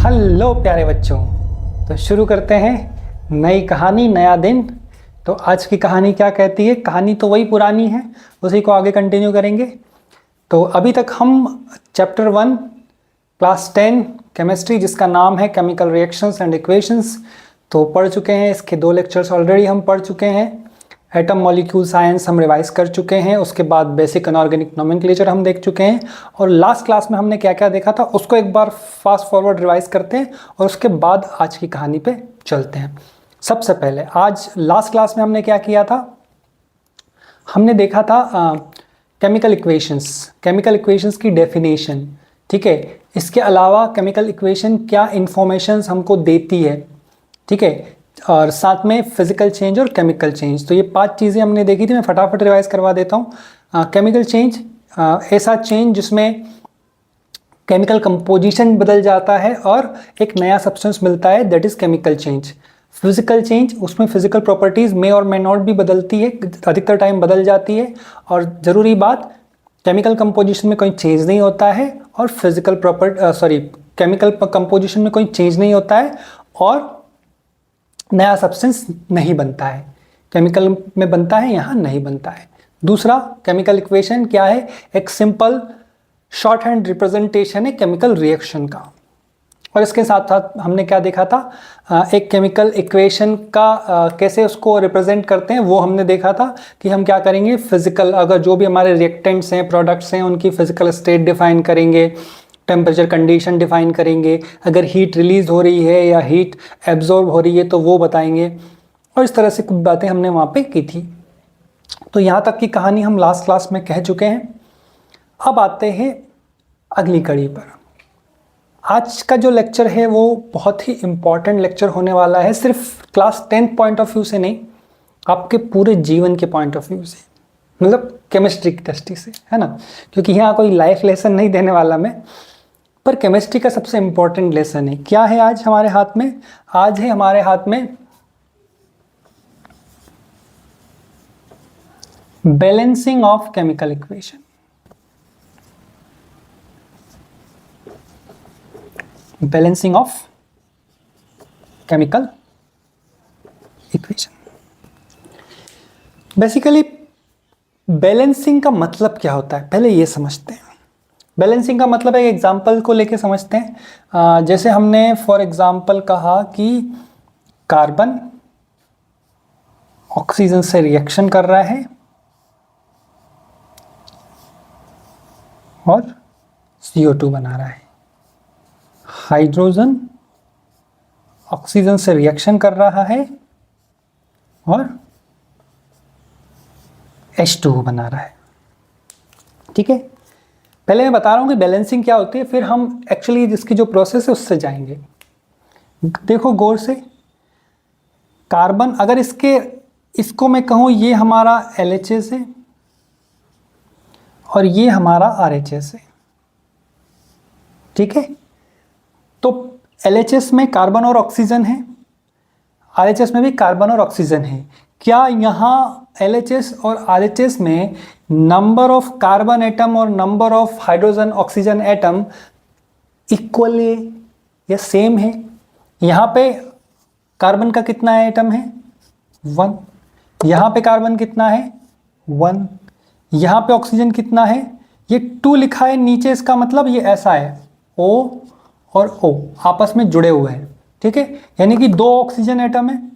Hello प्यारे बच्चों, तो शुरू करते हैं नई कहानी नया दिन। तो आज की कहानी क्या कहती है? कहानी तो वही पुरानी है, उसी को आगे कंटिन्यू करेंगे। तो अभी तक हम चैप्टर 1 क्लास 10 केमिस्ट्री, जिसका नाम है केमिकल रिएक्शंस एंड इक्वेशंस, तो पढ़ चुके हैं। इसके 2 लेक्चर्स ऑलरेडी हम पढ़ चुके हैं। एटम मॉलिक्यूल साइंस हम रिवाइज कर चुके हैं, उसके बाद बेसिक इनऑर्गेनिक नोमेनक्लेचर हम देख चुके हैं, और लास्ट क्लास में हमने क्या क्या देखा था उसको एक बार फास्ट फॉरवर्ड रिवाइज करते हैं और उसके बाद आज की कहानी पे चलते हैं। सबसे पहले आज लास्ट क्लास में हमने क्या किया था? हमने देखा था केमिकल इक्वेशंस की डेफिनेशन। ठीक है, इसके अलावा केमिकल इक्वेशन क्या इंफॉर्मेशंस हमको देती है, ठीक है, और साथ में फिजिकल चेंज और केमिकल चेंज। तो ये 5 चीज़ें हमने देखी थी। मैं फटाफट रिवाइज करवा देता हूँ। केमिकल चेंज ऐसा चेंज जिसमें केमिकल कंपोजिशन बदल जाता है और एक नया सब्सटेंस मिलता है, that is chemical change. Physical change, उसमें फिजिकल प्रॉपर्टीज़ मे और मे नॉट भी बदलती है, अधिकतर टाइम बदल जाती है। और ज़रूरी बात, केमिकल कंपोजिशन में कोई चेंज नहीं होता है और केमिकल कंपोजिशन में कोई चेंज नहीं होता है और नया सब्सटेंस नहीं बनता है। केमिकल में बनता है, यहाँ नहीं बनता है। दूसरा, केमिकल इक्वेशन क्या है? एक सिंपल शॉर्ट हैंड रिप्रेजेंटेशन है केमिकल रिएक्शन का। और इसके साथ साथ हमने क्या देखा था? एक केमिकल इक्वेशन का कैसे उसको रिप्रेजेंट करते हैं वो हमने देखा था कि हम क्या करेंगे, फिजिकल, अगर जो भी हमारे रिएक्टेंट्स हैं, प्रोडक्ट्स हैं, उनकी फिजिकल स्टेट डिफाइन करेंगे, टेम्परेचर कंडीशन डिफाइन करेंगे, अगर हीट रिलीज हो रही है या हीट एब्जॉर्ब हो रही है तो वो बताएंगे, और इस तरह से कुछ बातें हमने वहाँ पे की थी। तो यहाँ तक की कहानी हम लास्ट क्लास में कह चुके हैं। अब आते हैं अगली कड़ी पर। आज का जो लेक्चर है वो बहुत ही इम्पॉर्टेंट लेक्चर होने वाला है, सिर्फ क्लास 10 पॉइंट ऑफ व्यू से नहीं, आपके पूरे जीवन के पॉइंट ऑफ व्यू से, मतलब केमिस्ट्री की दृष्टि से, है ना। क्योंकि यहाँ कोई लाइफ लेसन नहीं देने वाला मैं, पर केमिस्ट्री का सबसे इम्पोर्टेंट लेसन है। क्या है आज हमारे हाथ में? आज है हमारे हाथ में balancing of chemical equation. Balancing of chemical equation. Basically balancing का मतलब क्या होता है, पहले ये समझते हैं। बैलेंसिंग का मतलब एक एग्जाम्पल को लेके समझते हैं। जैसे हमने फॉर एग्जाम्पल कहा कि कार्बन ऑक्सीजन से रिएक्शन कर रहा है और CO2 बना रहा है। हाइड्रोजन ऑक्सीजन से रिएक्शन कर रहा है और H2O बना रहा है। ठीक है, पहले मैं बता रहा हूँ कि बैलेंसिंग क्या होती है, फिर हम एक्चुअली जिसकी जो प्रोसेस है उससे जाएंगे। देखो गौर से, कार्बन, अगर इसको मैं कहूँ ये हमारा LHS है और ये हमारा RHS है। ठीक है, तो LHS में कार्बन और ऑक्सीजन है, RHS में भी कार्बन और ऑक्सीजन है। क्या यहाँ LHS और RHS में नंबर ऑफ कार्बन एटम और number of hydrogen oxygen atom equal है या सेम है? यहाँ पे कार्बन का कितना एटम है? 1। यहाँ पे कार्बन कितना है? 1। यहाँ पे ऑक्सीजन कितना है? ये 2 लिखा है नीचे, इसका मतलब ये ऐसा है, O और O आपस में जुड़े हुए हैं। ठीक है, यानी कि 2 ऑक्सीजन एटम है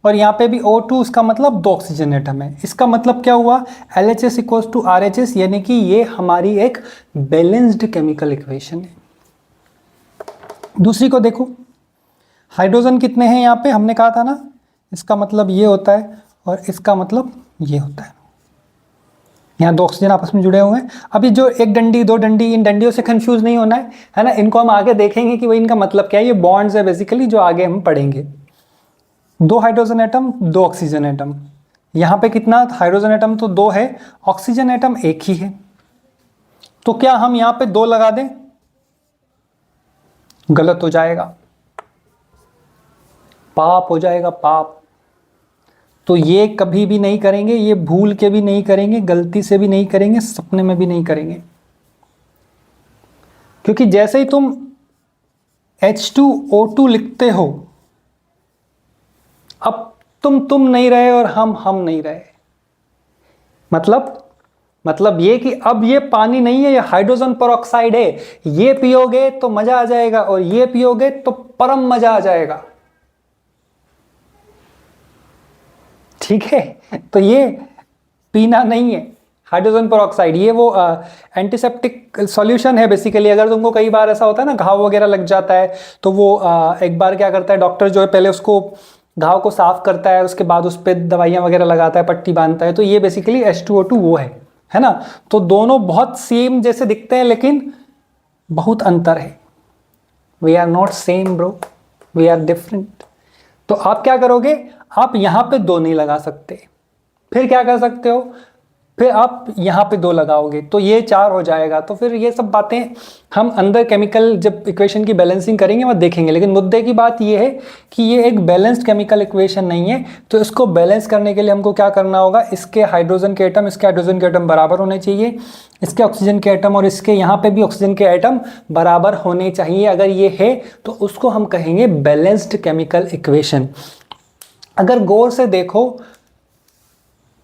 और यहाँ पे भी O2, इसका मतलब 2 ऑक्सीजन एटम है। इसका मतलब क्या हुआ? LHS इक्वल्स टू RHS, यानी कि ये हमारी एक बैलेंस्ड केमिकल इक्वेशन है। दूसरी को देखो, हाइड्रोजन कितने हैं यहाँ पे? हमने कहा था ना, इसका मतलब ये होता है और इसका मतलब ये होता है। यहाँ 2 ऑक्सीजन आपस में जुड़े हुए हैं। अभी जो 1 डंडी 2 डंडी, इन डंडियों से कंफ्यूज नहीं होना है ना। इनको हम आगे देखेंगे कि भाई इनका मतलब क्या है। ये बॉन्ड्स है बेसिकली, जो आगे हम पढ़ेंगे। 2 हाइड्रोजन एटम, 2 ऑक्सीजन एटम। यहाँ पे कितना? हाइड्रोजन एटम तो 2 है, ऑक्सीजन एटम 1 ही है। तो क्या हम यहाँ पे 2 लगा दें? गलत हो जाएगा, पाप हो जाएगा, पाप। तो ये कभी भी नहीं करेंगे, ये भूल के भी नहीं करेंगे, गलती से भी नहीं करेंगे, सपने में भी नहीं करेंगे। क्योंकि जैसे ही तुम H2O2 लिखते हो, अब तुम नहीं रहे और हम नहीं रहे, मतलब ये कि अब ये पानी नहीं है, ये हाइड्रोजन पेरोक्साइड है। ये पियोगे तो मजा आ जाएगा और ये पियोगे तो परम मजा आ जाएगा। ठीक है, तो ये पीना नहीं है हाइड्रोजन पेरोक्साइड, ये वो एंटीसेप्टिक सॉल्यूशन है बेसिकली। अगर तुमको कई बार ऐसा होता है ना, घाव वगैरह लग जाता है, तो वो एक बार क्या करता है डॉक्टर जो है, पहले उसको घाव को साफ करता है, उसके बाद उस पर दवाइयाँ वगैरह लगाता है, पट्टी बांधता है। तो ये बेसिकली H2O2 वो है ना। तो दोनों बहुत सेम जैसे दिखते हैं लेकिन बहुत अंतर है। We are not same bro, we are different. तो आप क्या करोगे, आप यहाँ पे 2 नहीं लगा सकते, फिर क्या कर सकते हो, फिर आप यहाँ पे 2 लगाओगे तो ये 4 हो जाएगा। तो फिर ये सब बातें हम अंदर केमिकल जब इक्वेशन की बैलेंसिंग करेंगे वह देखेंगे। लेकिन मुद्दे की बात ये है कि ये एक बैलेंस्ड केमिकल इक्वेशन नहीं है। तो इसको बैलेंस करने के लिए हमको क्या करना होगा, इसके हाइड्रोजन के एटम, इसके हाइड्रोजन के एटम बराबर होने चाहिए, इसके ऑक्सीजन के एटम और इसके यहाँ पे भी ऑक्सीजन के एटम बराबर होने चाहिए। अगर ये है तो उसको हम कहेंगे बैलेंस्ड केमिकल इक्वेशन। अगर गौर से देखो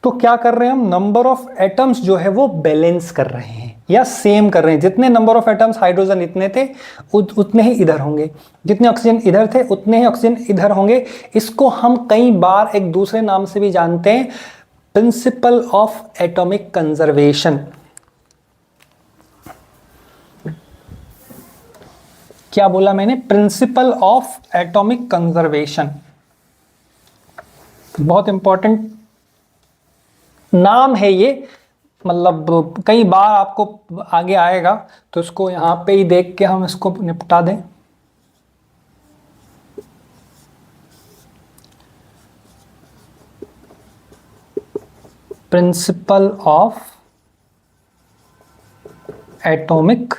तो क्या कर रहे हैं हम, नंबर ऑफ एटम्स जो है वो बैलेंस कर रहे हैं या सेम कर रहे हैं। जितने नंबर ऑफ एटम्स हाइड्रोजन इतने थे उतने ही इधर होंगे, जितने ऑक्सीजन इधर थे उतने ही ऑक्सीजन इधर होंगे। इसको हम कई बार एक दूसरे नाम से भी जानते हैं, प्रिंसिपल ऑफ एटॉमिक कंजर्वेशन। क्या बोला मैंने, प्रिंसिपल ऑफ एटॉमिक कंजर्वेशन। बहुत इंपॉर्टेंट नाम है ये, मतलब कई बार आपको आगे आएगा, तो इसको यहाँ पे ही देख के हम इसको निपटा दें। प्रिंसिपल ऑफ एटॉमिक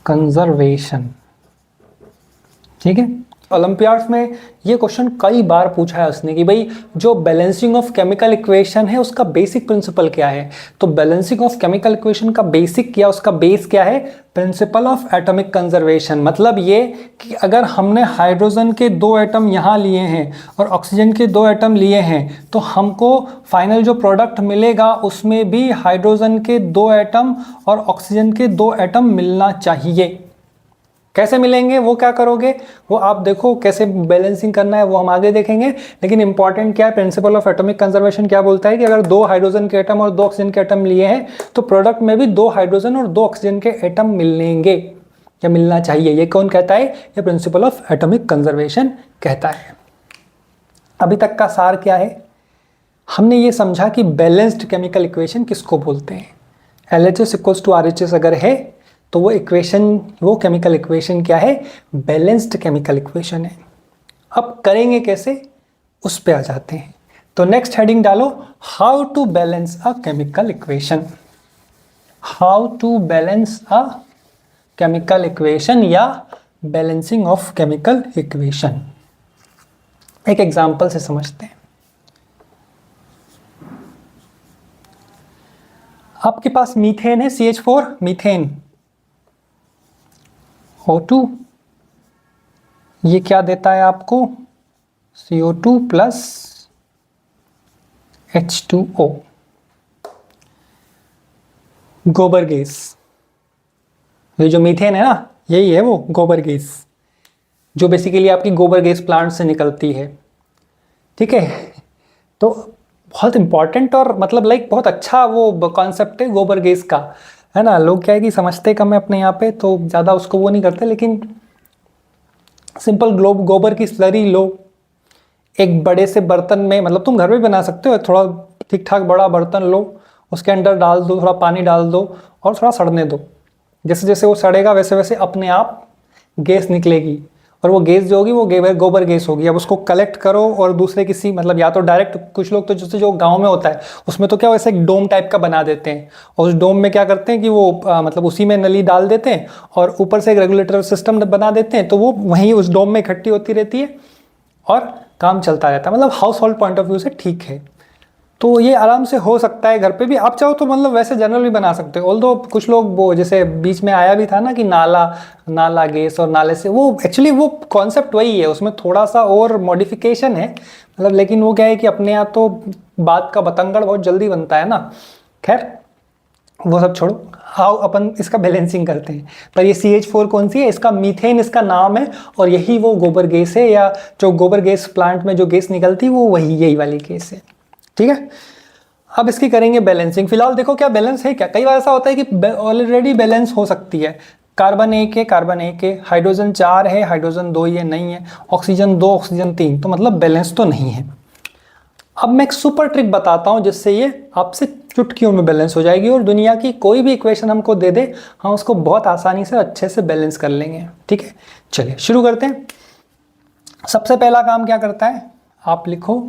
कंजर्वेशन, ठीक है। ओलंपियाड्स में ये क्वेश्चन कई बार पूछा है उसने कि भाई जो बैलेंसिंग ऑफ केमिकल इक्वेशन है उसका बेसिक प्रिंसिपल क्या है। तो बैलेंसिंग ऑफ केमिकल इक्वेशन का बेसिक क्या, उसका बेस क्या है, प्रिंसिपल ऑफ एटॉमिक कंजर्वेशन। मतलब ये कि अगर हमने हाइड्रोजन के 2 एटम यहाँ लिए हैं और ऑक्सीजन के 2 एटम लिए हैं, तो हमको फाइनल जो प्रोडक्ट मिलेगा उसमें भी हाइड्रोजन के 2 एटम और ऑक्सीजन के 2 एटम मिलना चाहिए। कैसे मिलेंगे, वो क्या करोगे, वो आप देखो कैसे बैलेंसिंग करना है, वो हम आगे देखेंगे। लेकिन इंपॉर्टेंट क्या है, प्रिंसिपल ऑफ एटॉमिक कंजर्वेशन क्या बोलता है कि अगर 2 हाइड्रोजन के एटम और 2 ऑक्सीजन के एटम लिए हैं तो प्रोडक्ट में भी 2 हाइड्रोजन और 2 ऑक्सीजन के एटम मिलेंगे या मिलना चाहिए। ये कौन कहता है, ये प्रिंसिपल ऑफ एटॉमिक कंजर्वेशन कहता है। अभी तक का सार क्या है, हमने ये समझा कि बैलेंस्ड केमिकल इक्वेशन किसको बोलते हैं। LHS इक्वल्स टू RHS अगर है तो वो इक्वेशन, वो केमिकल इक्वेशन क्या है, बैलेंस्ड केमिकल इक्वेशन है। अब करेंगे कैसे, उस पे आ जाते हैं। तो नेक्स्ट हेडिंग डालो, how to balance a chemical equation. How to balance a chemical equation या बैलेंसिंग ऑफ केमिकल इक्वेशन। एक एग्जांपल से समझते हैं। आपके पास मीथेन है, CH4 मीथेन, O2, ये क्या देता है आपको, CO2 प्लस H2O, गोबर गैस। ये जो मीथेन है ना, यही है वो गोबर गैस जो बेसिकली आपकी गोबर गैस प्लांट से निकलती है, ठीक है। तो बहुत इंपॉर्टेंट और मतलब लाइक बहुत अच्छा वो कॉन्सेप्ट है गोबर गैस का, है ना। लोग क्या है कि समझते कम है अपने यहाँ पे, तो ज़्यादा उसको वो नहीं करते। लेकिन सिंपल गोबर की स्लरी लो, एक बड़े से बर्तन में, मतलब तुम घर में बना सकते हो, थोड़ा ठीक ठाक बड़ा बर्तन लो, उसके अंदर डाल दो, थोड़ा पानी डाल दो और थोड़ा सड़ने दो। जैसे जैसे वो सड़ेगा वैसे वैसे अपने आप गैस निकलेगी, और वो गैस जो होगी वो गोबर गैस होगी। अब उसको कलेक्ट करो और दूसरे किसी, मतलब या तो डायरेक्ट, कुछ लोग तो जैसे जो गांव में होता है उसमें तो क्या वैसे एक डोम टाइप का बना देते हैं, और उस डोम में क्या करते हैं कि वो मतलब उसी में नली डाल देते हैं और ऊपर से एक रेगुलेटर सिस्टम बना देते हैं, तो वो वहीं उस डोम में इकट्ठी होती रहती है और काम चलता रहता है। मतलब house hold point of view से ठीक है। तो ये आराम से हो सकता है घर पे भी, आप चाहो तो मतलब वैसे जनरल भी बना सकते हो। ऑल्दो कुछ लोग वो जैसे बीच में आया भी था ना कि नाला गैस और नाले से, वो एक्चुअली वो कॉन्सेप्ट वही है, उसमें थोड़ा सा और मॉडिफिकेशन है मतलब, लेकिन वो क्या है कि अपने यहाँ तो बात का बतंगड़ बहुत जल्दी बनता है ना। खैर वो सब छोड़ो, आओ अपन इसका बैलेंसिंग करते हैं। पर ये CH4 कौन सी है, इसका मीथेन इसका नाम है, और यही वो गोबर गैस है, या जो गोबर गैस प्लांट में जो गैस निकलती वो वही यही वाली गैस है। ठीक है, अब इसकी करेंगे बैलेंसिंग। फिलहाल देखो क्या बैलेंस है क्या, कई बार ऐसा होता है कि ऑलरेडी बैलेंस हो सकती है। कार्बन 1 है, कार्बन 1 है, हाइड्रोजन 4 है, हाइड्रोजन 2 ही है, नहीं है, ऑक्सीजन 2, ऑक्सीजन 3, तो मतलब बैलेंस तो नहीं है। अब मैं एक सुपर ट्रिक बताता हूं जिससे ये आपसे चुटकियों में बैलेंस हो जाएगी, और दुनिया की कोई भी इक्वेशन हमको दे दे हम उसको बहुत आसानी से अच्छे से बैलेंस कर लेंगे। ठीक है, चलिए शुरू करते हैं। सबसे पहला काम क्या करता है, आप लिखो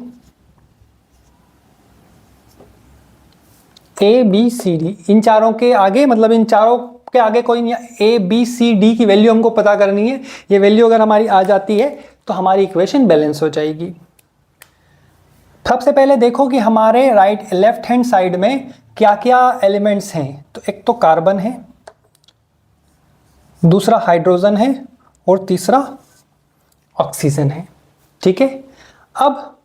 ABCD, इन चारों के आगे, मतलब इन चारों के आगे कोई नहीं, ABCD की वैल्यू हमको पता करनी है। ये वैल्यू अगर हमारी आ जाती है तो हमारी इक्वेशन बैलेंस हो जाएगी। सबसे पहले देखो कि हमारे लेफ्ट हैंड साइड में क्या क्या एलिमेंट्स हैं। तो एक तो कार्बन है, दूसरा हाइड्रोजन है, और तीसरा ऑक्सीजन है। ठीक है, अब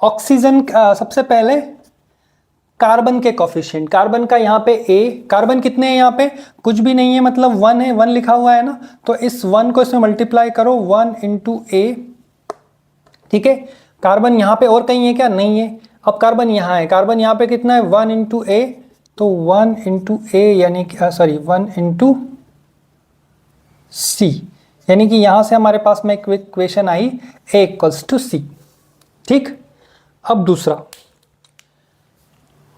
ऑक्सीजन सबसे पहले कार्बन के कोफिशिएंट, कार्बन का यहाँ पे कार्बन कितने हैं, यहाँ पे कुछ भी नहीं है, मतलब 1 है, 1 लिखा हुआ है ना, तो इस 1 को इसमें मल्टीप्लाई करो, 1 × A। ठीक है, कार्बन यहाँ पे और कहीं है क्या, नहीं है। अब कार्बन यहाँ है, कार्बन यहाँ पे कितना है, 1 × A, तो 1 × A यानी कि 1 × C, यानी कि यहाँ से हमारे पास में इक्वेशन आई A = C। ठीक, अब दूसरा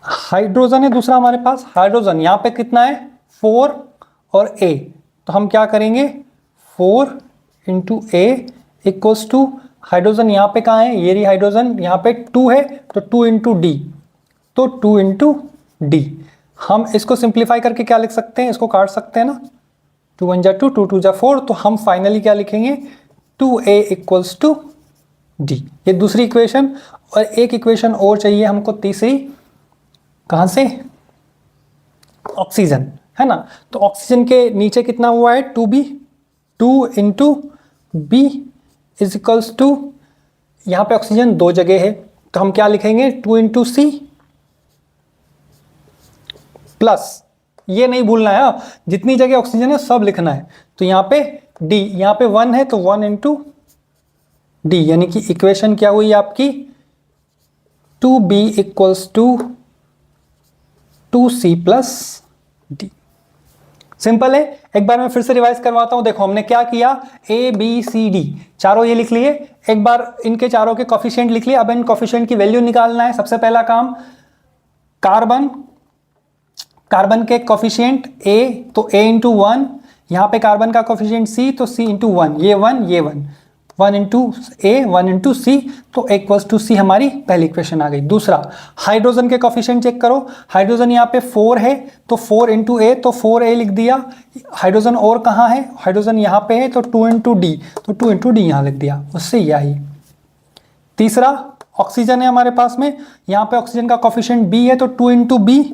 हाइड्रोजन है, दूसरा हमारे पास हाइड्रोजन यहाँ पे कितना है, 4 और A, तो हम क्या करेंगे, 4 × A = हाइड्रोजन यहाँ पे कहाँ है, ये रही हाइड्रोजन, यहाँ पे 2 है, तो 2 × D, तो 2 × D। हम इसको सिंप्लीफाई करके क्या लिख सकते हैं, इसको काट सकते हैं ना, 2 × 1 = 2, 2 × 2 = 4, तो हम फाइनली क्या लिखेंगे, 2A = D। ये दूसरी इक्वेशन, और एक इक्वेशन और चाहिए हमको तीसरी, कहाँ से, ऑक्सीजन है ना, तो ऑक्सीजन के नीचे कितना हुआ है, 2B, 2 × B = यहाँ पे ऑक्सीजन दो जगह है, तो हम क्या लिखेंगे, 2 × C प्लस, ये नहीं भूलना है, जितनी जगह ऑक्सीजन है सब लिखना है। तो यहाँ पे D, यहाँ पे 1 है, तो 1 × D, यानी कि इक्वेशन क्या हुई आपकी, 2B = 2C + D। सिंपल है, एक बार मैं फिर से रिवाइज करवाता हूं। देखो हमने क्या किया, ABCD चारों ये लिख लिए, एक बार इनके चारों के कोफिशिएंट लिख लिए। अब इन कोफिशिएंट की वैल्यू निकालना है। सबसे पहला काम, कार्बन के कोफिशिएंट A, तो A × 1, यहाँ पे कार्बन का कोफिशिएंट C, तो C × 1, ये 1 ये 1, 1 × A 1 × C, तो A = C हमारी पहली इक्वेशन आ गई। दूसरा, हाइड्रोजन के कोफिशिएंट चेक करो, हाइड्रोजन यहाँ पे 4 है, तो 4 × A, तो 4A लिख दिया। हाइड्रोजन और कहाँ है, हाइड्रोजन यहाँ पे है, तो 2 × D, तो 2 × D यहाँ लिख दिया, उससे ये आई। तीसरा, ऑक्सीजन है हमारे पास में, यहाँ पे ऑक्सीजन का कोफिशिएंट B है, तो 2 × B,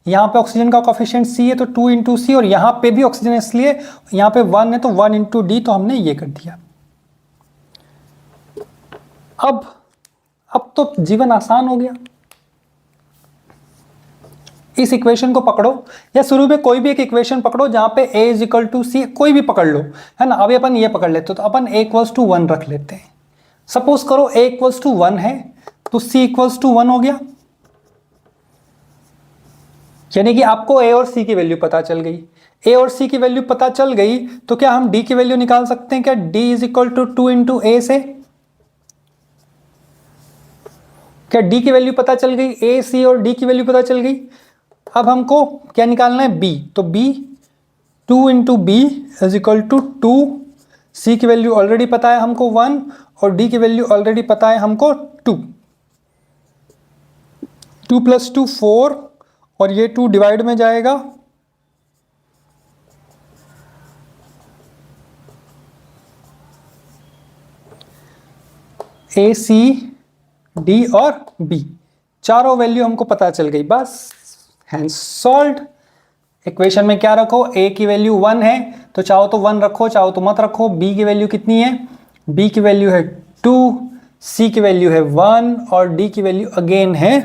यहाँ पे ऑक्सीजन का कोफिशिएंट C है, तो 2 × C, और यहाँ पे भी ऑक्सीजन है, इसलिए यहाँ पे 1 है, तो 1 × D, तो हमने ये कर दिया। अब तो जीवन आसान हो गया। इस इक्वेशन को पकड़ो, या शुरू में कोई भी एक इक्वेशन पकड़ो जहां पे A = C, कोई भी पकड़ लो, है ना। अभी अपन ये पकड़ लेते, तो अपन A = 1 रख लेते हैं। सपोज करो A = 1 है, तो C = 1 हो गया, यानी कि आपको A और C की वैल्यू पता चल गई। A और C की वैल्यू पता चल गई, तो क्या हम D की वैल्यू निकाल सकते हैं क्या, D = 2 × A से। क्या D की वैल्यू पता चल गई, A, C और D की वैल्यू पता चल गई। अब हमको क्या निकालना है, B, तो B 2 × B = 2, C की वैल्यू ऑलरेडी पता है हमको 1, और D की वैल्यू ऑलरेडी पता है हमको 2, 2 + 2 4, और ये 2 डिवाइड में जाएगा, A, C, D और B, चारों वैल्यू हमको पता चल गई, बस हैंस सॉल्व्ड। इक्वेशन में क्या रखो, ए की वैल्यू 1 है तो चाहो तो 1 रखो, चाहो तो मत रखो। बी की वैल्यू कितनी है, बी की वैल्यू है 2, सी की वैल्यू है 1 और डी की वैल्यू अगेन है,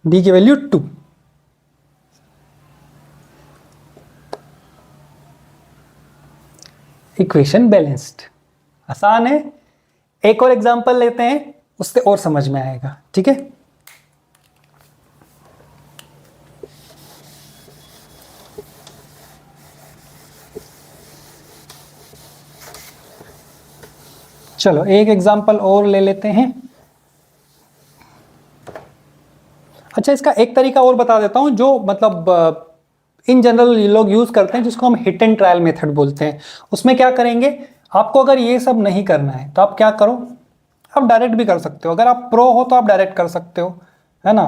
डी की वैल्यू 2। Equation balanced. आसान है। एक और एग्जांपल लेते हैं, उससे और समझ में आएगा, ठीक है। चलो एक एग्जांपल और ले लेते हैं। अच्छा, इसका एक तरीका और बता देता हूं जो मतलब इन जनरल लोग यूज करते हैं, जिसको हम हिट एंड ट्रायल मेथड बोलते हैं। उसमें क्या करेंगे, आपको अगर ये सब नहीं करना है तो आप क्या करो, आप डायरेक्ट भी कर सकते हो। अगर आप प्रो हो तो आप डायरेक्ट कर सकते हो, है ना।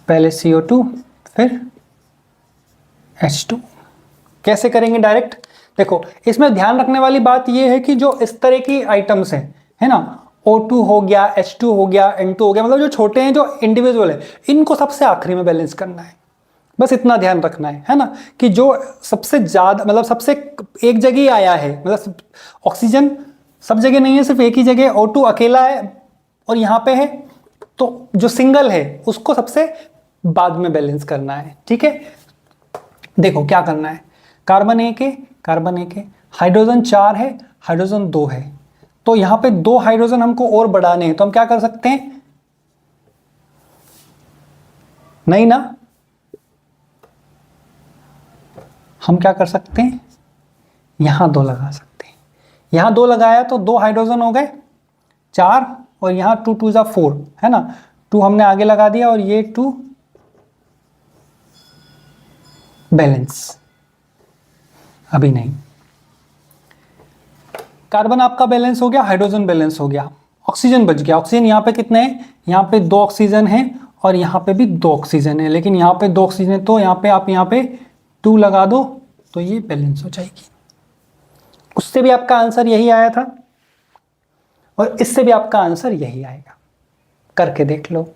पहले CO2 फिर H2। कैसे करेंगे डायरेक्ट, देखो इसमें ध्यान रखने वाली बात यह है कि जो इस तरह की आइटम्स हैं, है ना, O2 हो गया, H2 हो गया, N2 हो गया, मतलब जो छोटे हैं, जो इंडिविजुअल है, इनको सबसे आखिरी में बैलेंस करना है। बस इतना ध्यान रखना है ना, कि जो सबसे ज्यादा मतलब सबसे एक जगह ही आया है, मतलब ऑक्सीजन सब जगह नहीं है, सिर्फ एक ही जगह O2 अकेला है और यहां पे है, तो जो सिंगल है उसको सबसे बाद में बैलेंस करना है, ठीक है। देखो क्या करना है, कार्बन 1 है, कार्बन 1 है, हाइड्रोजन 4 है, हाइड्रोजन 2 है, तो यहां पे 2 हाइड्रोजन हमको और बढ़ाने हैं, तो हम क्या कर सकते हैं, नहीं ना, हम क्या कर सकते हैं, यहां 2 लगा सकते हैं। यहां 2 लगाया तो 2 हाइड्रोजन हो गए 4, और यहां 2 2 जा 4, है ना, 2 हमने आगे लगा दिया और ये 2 बैलेंस। अभी नहीं, कार्बन आपका बैलेंस हो गया, हाइड्रोजन बैलेंस हो गया, ऑक्सीजन बच गया। ऑक्सीजन यहाँ पे कितने हैं, यहाँ पे 2 ऑक्सीजन है और यहाँ पे भी 2 ऑक्सीजन है, लेकिन यहाँ पे 2 ऑक्सीजन है तो यहाँ पे आप यहाँ पे 2 लगा दो तो ये बैलेंस हो जाएगी। उससे भी आपका आंसर यही आया था और इससे भी आपका आंसर यही आएगा, करके देख लो।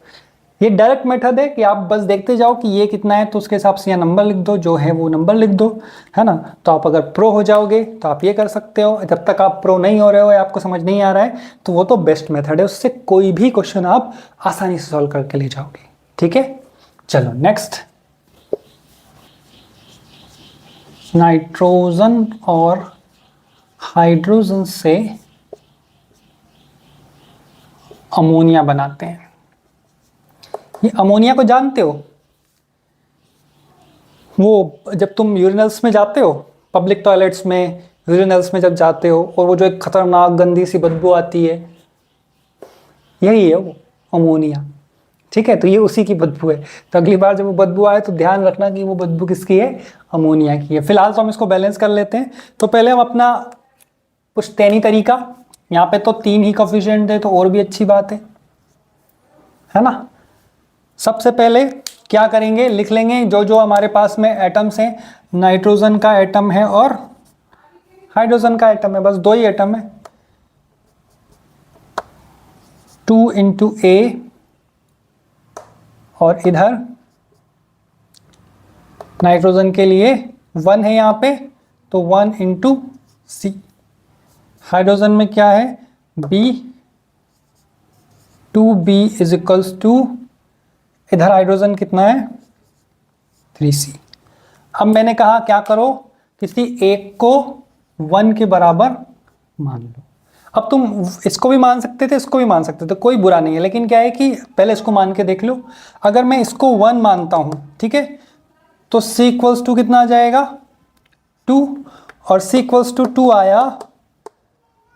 ये डायरेक्ट मेथड है कि आप बस देखते जाओ कि ये कितना है तो उसके हिसाब से यहाँ नंबर लिख दो, जो है वो नंबर लिख दो, है ना। तो आप अगर प्रो हो जाओगे तो आप ये कर सकते हो। जब तक आप प्रो नहीं हो रहे हो या आपको समझ नहीं आ रहा है तो वो तो बेस्ट मेथड है, उससे कोई भी क्वेश्चन आप आसानी से सॉल्व करके ले जाओगे, ठीक है। चलो नेक्स्ट, नाइट्रोजन और हाइड्रोजन से अमोनिया बनाते हैं। ये अमोनिया को जानते हो, वो जब तुम यूरिनल्स में जाते हो, पब्लिक टॉयलेट्स में, यूरिनल्स में जब जाते हो और वो जो एक खतरनाक गंदी सी बदबू आती है, यही है वो अमोनिया, ठीक है। तो ये उसी की बदबू है। तो अगली बार जब वो बदबू आए तो ध्यान रखना कि वो बदबू किसकी है, अमोनिया की है। फिलहाल तो हम इसको बैलेंस कर लेते हैं। तो पहले हम अपना पुश्तैनी तरीका, यहाँ पे तो 3 ही कोफिशिएंट है तो और भी अच्छी बात है ना। सबसे पहले क्या करेंगे, लिख लेंगे जो जो हमारे पास में एटम्स हैं। नाइट्रोजन का एटम है और हाइड्रोजन का एटम है, बस 2 ही एटम है। 2 × A और इधर नाइट्रोजन के लिए 1 है यहाँ पे, तो 1 × C। हाइड्रोजन में क्या है, B, 2B = इधर हाइड्रोजन कितना है, 3C। अब मैंने कहा क्या करो, किसी एक को 1 के बराबर मान लो। अब तुम इसको भी मान सकते थे, इसको भी मान सकते थे, कोई बुरा नहीं है, लेकिन क्या है कि पहले इसको मान के देख लो। अगर मैं इसको 1 मानता हूं, ठीक है, तो C = कितना आ जाएगा, 2, और C = 2 आया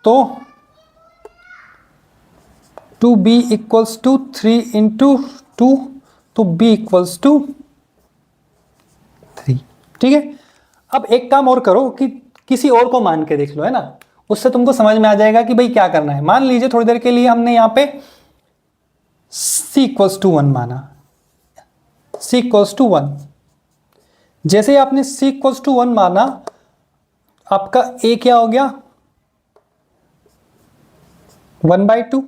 तो 2B = 3 × 2, तो B = 3, ठीक है। अब एक काम और करो कि किसी और को मान के देख लो, है ना, उससे तुमको समझ में आ जाएगा कि भाई क्या करना है। मान लीजिए थोड़ी देर के लिए हमने यहाँ पे C = 1 माना, C = 1। जैसे ही आपने C = 1 माना, आपका A क्या हो गया, 1/2,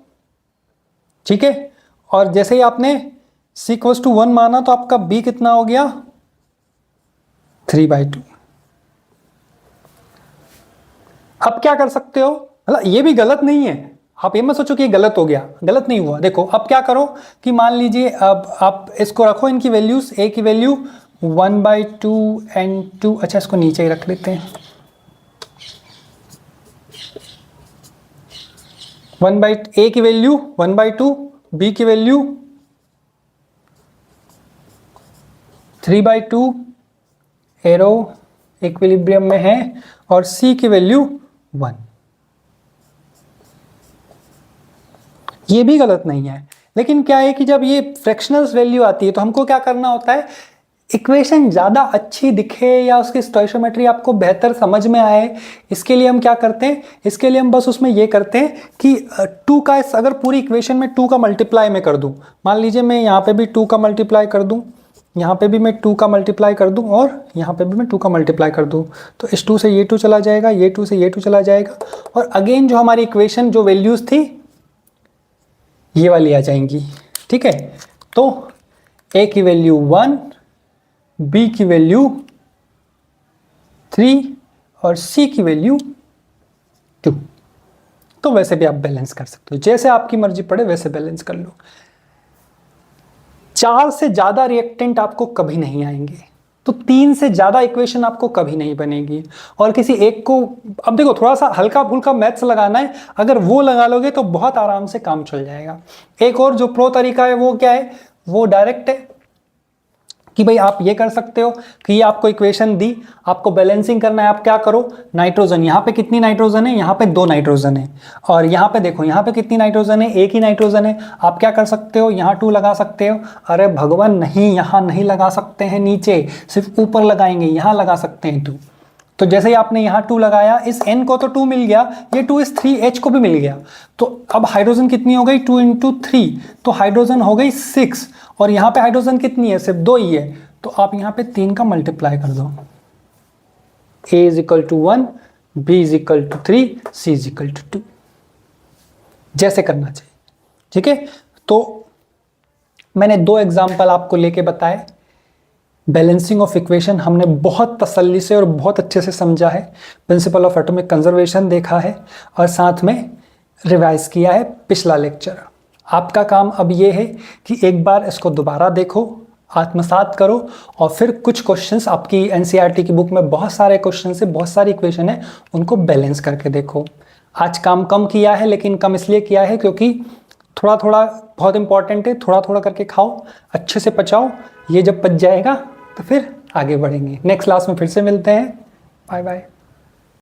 ठीक है। और जैसे ही आपने c = 1 माना तो आपका b कितना हो गया, 3/2। अब क्या कर सकते हो, मतलब ये भी गलत नहीं है, आप ये मत सोचो कि ये गलत हो गया, गलत नहीं हुआ। देखो अब क्या करो कि मान लीजिए अब आप इसको रखो, इनकी वैल्यूज, a की वैल्यू 1/2 एंड 2, अच्छा इसको नीचे ही रख लेते हैं, 1/a की वैल्यू 1/2, b की वैल्यू 3/2, एरो इक्विलिब्रियम में है, और c की वैल्यू 1। ये भी गलत नहीं है, लेकिन क्या है कि जब ये फ्रैक्शनल्स वैल्यू आती है तो हमको क्या करना होता है, इक्वेशन ज़्यादा अच्छी दिखे या उसकी स्टोइशियोमेट्री आपको बेहतर समझ में आए, इसके लिए हम क्या करते हैं, इसके लिए हम बस उसमें ये करते हैं कि 2 का, अगर पूरी इक्वेशन में 2 का मल्टीप्लाई मैं कर दूं, मान लीजिए मैं यहाँ पे भी 2 का मल्टीप्लाई कर दूं, यहाँ पे भी मैं 2 का मल्टीप्लाई कर दूं, और यहाँ पे भी मैं 2 का मल्टीप्लाई कर दूं, तो इस 2 से ये 2 चला जाएगा, ये 2 से ये 2 चला जाएगा, और अगेन जो हमारी इक्वेशन जो वैल्यूज़ थी ये वाली आ जाएंगी, ठीक है। तो a की वैल्यू 1, b की वैल्यू 3 और c की वैल्यू 2। तो वैसे भी आप बैलेंस कर सकते हो, जैसे आपकी मर्जी पड़े वैसे बैलेंस कर लो। 4 से ज्यादा रिएक्टेंट आपको कभी नहीं आएंगे, तो 3 से ज्यादा इक्वेशन आपको कभी नहीं बनेगी, और किसी एक को, अब देखो थोड़ा सा हल्का फुल्का मैथ्स लगाना है, अगर वो लगा लोगे तो बहुत आराम से काम चल जाएगा। एक और जो प्रो तरीका है वो क्या है, वो डायरेक्ट है कि भाई आप ये कर सकते हो कि ये आपको इक्वेशन दी, आपको बैलेंसिंग करना है, आप क्या करो, नाइट्रोजन, यहाँ पे कितनी नाइट्रोजन है, यहाँ पे 2 नाइट्रोजन है, और यहाँ पे देखो यहाँ पे कितनी नाइट्रोजन है, एक ही नाइट्रोजन है, आप क्या कर सकते हो, यहाँ 2 लगा सकते हो। अरे भगवान नहीं, यहाँ नहीं लगा सकते हैं, नीचे सिर्फ ऊपर लगाएंगे, यहाँ लगा सकते हैं 2। तो जैसे ही आपने यहाँ 2 लगाया, इस n को तो 2 मिल गया, ये 2 इस 3h को भी मिल गया, तो अब हाइड्रोजन कितनी हो गई, 2 × 3, तो हाइड्रोजन हो गई 6, और यहाँ पे हाइड्रोजन कितनी है, सिर्फ 2 ही है, तो आप यहाँ पे 3 का मल्टीप्लाई कर दो, a = 1, b = 3, c = 2, जैसे करना चाहिए, ठीक है। तो मैंने 2 एग्जाम्पल आपको लेके बताए, बैलेंसिंग ऑफ इक्वेशन हमने बहुत तसल्ली से और बहुत अच्छे से समझा है, प्रिंसिपल ऑफ एटॉमिक कंजर्वेशन देखा है, और साथ में रिवाइज किया है पिछला लेक्चर। आपका काम अब ये है कि एक बार इसको दोबारा देखो, आत्मसात करो, और फिर कुछ क्वेश्चंस आपकी एनसीईआरटी की बुक में बहुत सारे क्वेश्चन है, बहुत सारी इक्वेशन है, उनको बैलेंस करके देखो। आज काम कम किया है, लेकिन कम इसलिए किया है क्योंकि थोड़ा थोड़ा बहुत इंपॉर्टेंट है, थोड़ा थोड़ा करके खाओ, अच्छे से पचाओ, ये जब पच जाएगा तो फिर आगे बढ़ेंगे। नेक्स्ट क्लास में फिर से मिलते हैं, बाय बाय।